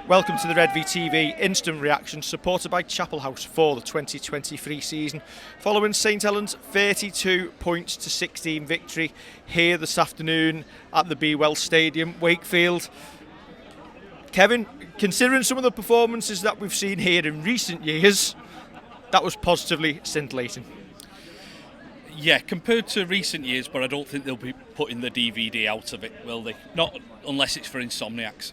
Welcome to the Redvee TV Instant Reaction, supported by Chapel House for the 2023 season. Following St Helens' 32 points to 16 victory here this afternoon at the Be Well Stadium, Wakefield. Kevin, considering some of the performances that we've seen here in recent years, that was positively scintillating. Yeah, compared to recent years, but I don't think they'll be putting the DVD out of it, will they? Not unless it's for insomniacs.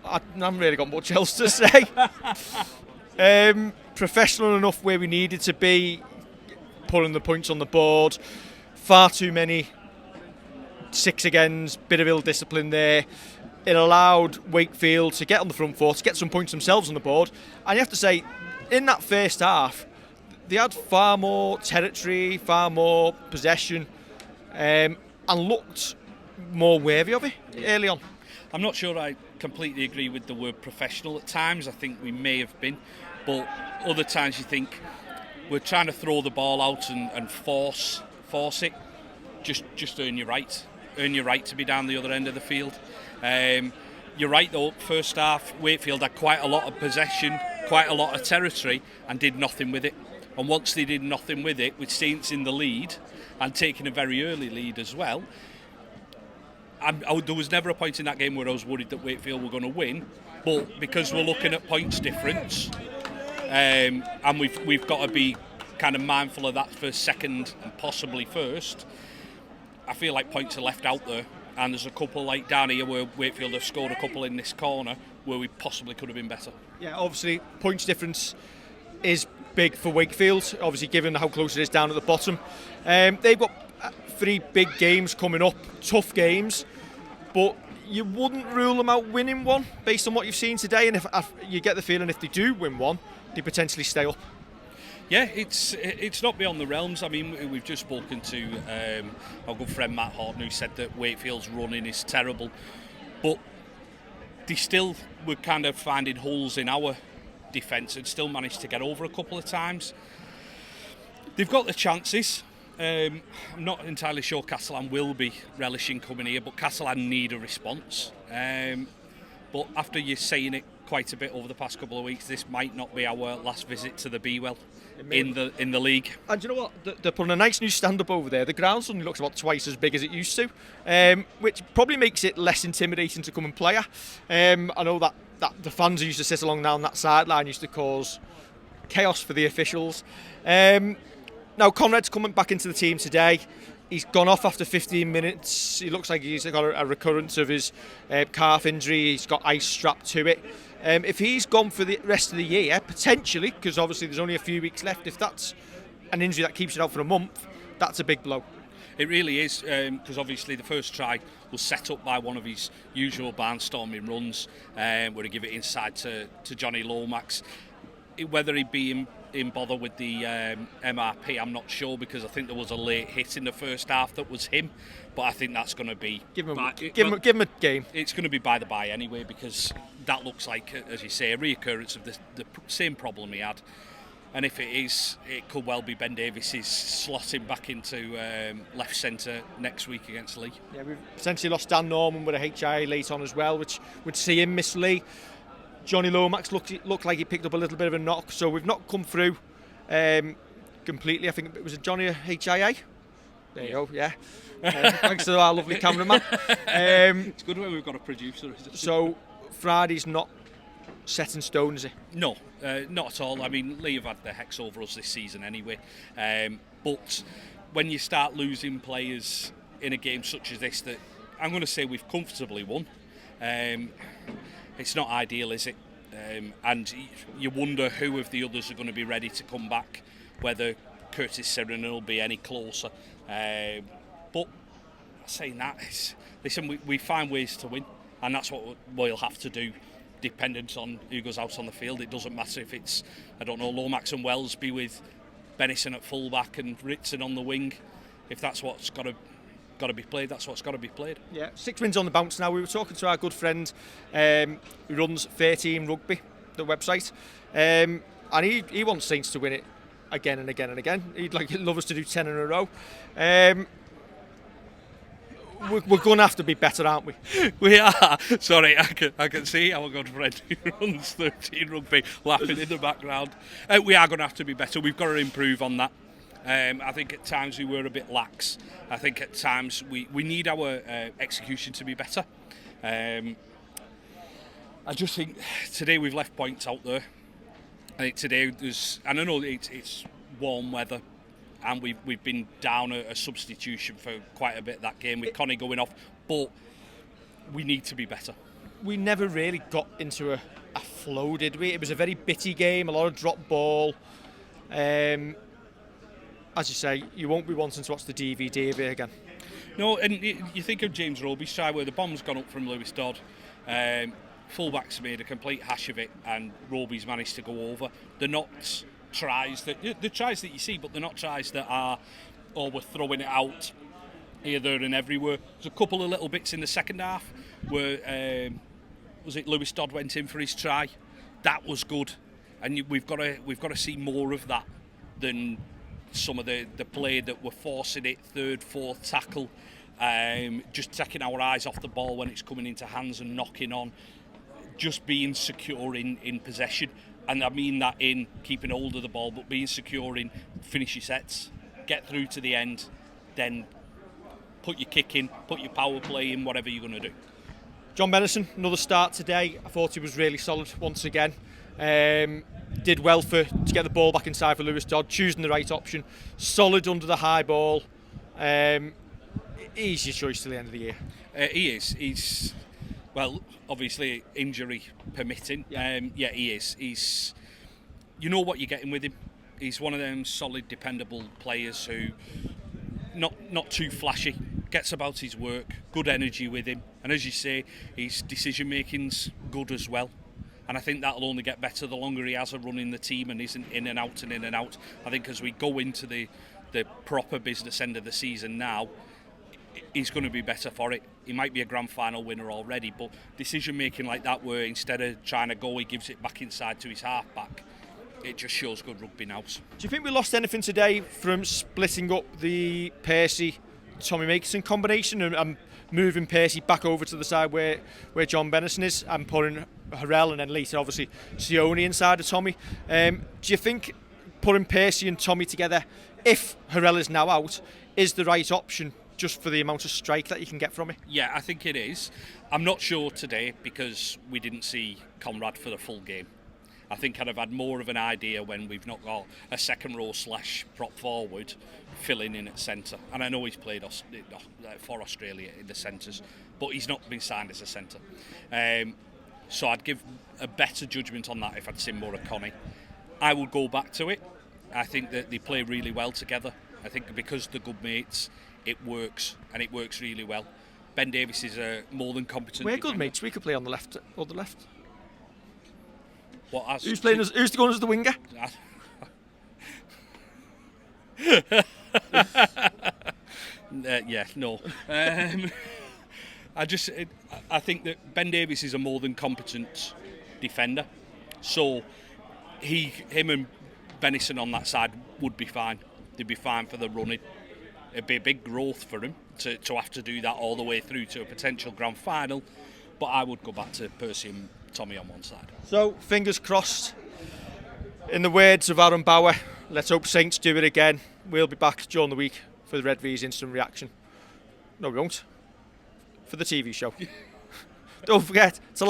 I haven't really got much else to say. Professional enough where we needed to be, putting the points on the board. Far too many 6-agains, bit of ill discipline there. It allowed Wakefield to get on the front foot, to get some points themselves on the board. And you have to say, in that first half, they had far more territory, far more possession, and looked more wary of it early on. I'm not sure I completely agree with the word professional at times. I think we may have been, but other times you think we're trying to throw the ball out and force it. Just earn your right to be down the other end of the field. You're right though, first half Wakefield had quite a lot of possession, quite a lot of territory, and did nothing with it. And once they did nothing with it, with Saints in the lead and taking a very early lead as well, there was never a point in that game where I was worried that Wakefield were going to win, but because we're looking at points difference, and we've got to be kind of mindful of that for second and possibly first, I feel like points are left out there, and there's a couple like down here where Wakefield have scored a couple in this corner where we possibly could have been better. Yeah, obviously points difference is big for Wakefield, obviously given how close it is down at the bottom. They've got 3 big games coming up, tough games, but you wouldn't rule them out winning one based on what you've seen today, and if you get the feeling if they do win one, they potentially stay up. Yeah, it's not beyond the realms. I mean, we've just spoken to our good friend Matt Horton, who said that Wakefield's running is terrible, but they still were kind of finding holes in our defence and still managed to get over a couple of times. They've got the chances. I'm not entirely sure Castellan will be relishing coming here, but Castellan need a response. But after you're saying it quite a bit over the past couple of weeks, this might not be our last visit to the Be Well in the league. And you know what? They're putting a nice new stand up over there. The ground suddenly looks about twice as big as it used to, which probably makes it less intimidating to come and play at. I know that the fans who used to sit along down that sideline used to cause chaos for the officials. Now Conrad's coming back into the team today. He's gone off after 15 minutes. He looks like he's got a recurrence of his calf injury. He's got ice strapped to it. If he's gone for the rest of the year, potentially, because obviously there's only a few weeks left, if that's an injury that keeps it out for a month, that's a big blow. It really is, because obviously the first try was set up by one of his usual barnstorming runs, where he give it inside to Johnny Lomax. Whether he'd be in bother with the MRP, I'm not sure, because I think there was a late hit in the first half that was him, but I think that's going to be... Give him a game. It's going to be by the by anyway, because that looks like, as you say, a reoccurrence of the same problem he had. And if it is, it could well be Ben Davies's slotting back into left centre next week against Lee. Yeah, we've essentially lost Dan Norman with a HIA late on as well, which would see him miss Lee. Johnny Lomax looked like he picked up a little bit of a knock, so we've not come through completely. I think it was a Johnny HIA. There you go, yeah. Thanks to our lovely cameraman. It's good when we've got a producer. So Friday's not set in stone, is it? No, not at all. I mean, Lee have had the hex over us this season anyway. But when you start losing players in a game such as this, that I'm going to say we've comfortably won, it's not ideal, is it? And you wonder who of the others are going to be ready to come back, whether Curtis Serran will be any closer. But saying that, listen, we find ways to win, and that's what we'll have to do, dependent on who goes out on the field. It doesn't matter if it's, I don't know, Lomax and Wellsby with Bennison at full-back and Ritson on the wing. If that's what's got to be played, that's what's got to be played. Yeah, 6 wins on the bounce now. We were talking to our good friend who runs 13 Rugby, the website, and he wants Saints to win it again and again and again. He'd love us to do 10 in a row. we're going to have to be better, aren't we? We are. Sorry, I can see our good friend who runs 13 rugby laughing in the background. We are going to have to be better. We've got to improve on that. I think at times we were a bit lax. I think at times we need our execution to be better. I just think today we've left points out there. I think today and I know it's warm weather, and we've been down a substitution for quite a bit that game with Connie going off, but we need to be better. We never really got into a flow, did we? It was a very bitty game, a lot of drop ball. As you say, you won't be wanting to watch the DVD of it again. No, and you think of James Roby's try where the bomb's gone up from Lewis Dodd. Fullbacks made a complete hash of it, and Roby's managed to go over. They're not tries that you see, but they're not tries that are, or we're throwing it out here, there, and everywhere. There's a couple of little bits in the second half where was it Lewis Dodd went in for his try. That was good, and we've got to see more of that than some of the play that we're forcing it, third, fourth tackle, just taking our eyes off the ball when it's coming into hands and knocking on, just being secure in possession. And I mean that in keeping hold of the ball, but being secure in finish your sets, get through to the end, then put your kick in, put your power play in, whatever you're going to do. John Benison, another start today. I thought he was really solid once again. Did well to get the ball back inside for Lewis Dodd, choosing the right option. Solid under the high ball. He's your choice till the end of the year. He is. He's, well, obviously injury permitting. Yeah. He is. He's, you know what you're getting with him. He's one of them solid, dependable players who, not too flashy, gets about his work, good energy with him, and as you say, his decision making's good as well. And I think that'll only get better the longer he has a run in the team and isn't in and out and in and out. I think as we go into the proper business end of the season now, he's going to be better for it. He might be a grand final winner already, but decision making like that, where instead of trying to go, he gives it back inside to his half-back, it just shows good rugby now. Do you think we lost anything today from splitting up the Percy-Tommy Makeson combination and moving Percy back over to the side where John Benison is, and putting Harrell and then later obviously Sione inside of Tommy? Do you think putting Percy and Tommy together, if Harrell is now out, is the right option just for the amount of strike that you can get from it? Yeah, I think it is. I'm not sure today because we didn't see Conrad for the full game. I think I'd have had more of an idea when we've not got a second row / prop forward filling in at centre. And I know he's played for Australia in the centres, but he's not been signed as a centre. So I'd give a better judgment on that if I'd seen more of Connie. I would go back to it. I think that they play really well together. I think because they're good mates, it works, and it works really well. Ben Davies is a more than competent We're defender. good mates. We could play on the left or the left. Who's going as the winger? No. I think that Ben Davies is a more than competent defender, so him and Benison on that side would be fine. They'd be fine for the running. It'd be a big growth for him to have to do that all the way through to a potential grand final, but I would go back to Percy and Tommy on one side. So, fingers crossed. In the words of Aaron Bauer, let's hope Saints do it again. We'll be back during the week for the Redvee's Instant Reaction. No, we won't. For the TV show. Don't forget to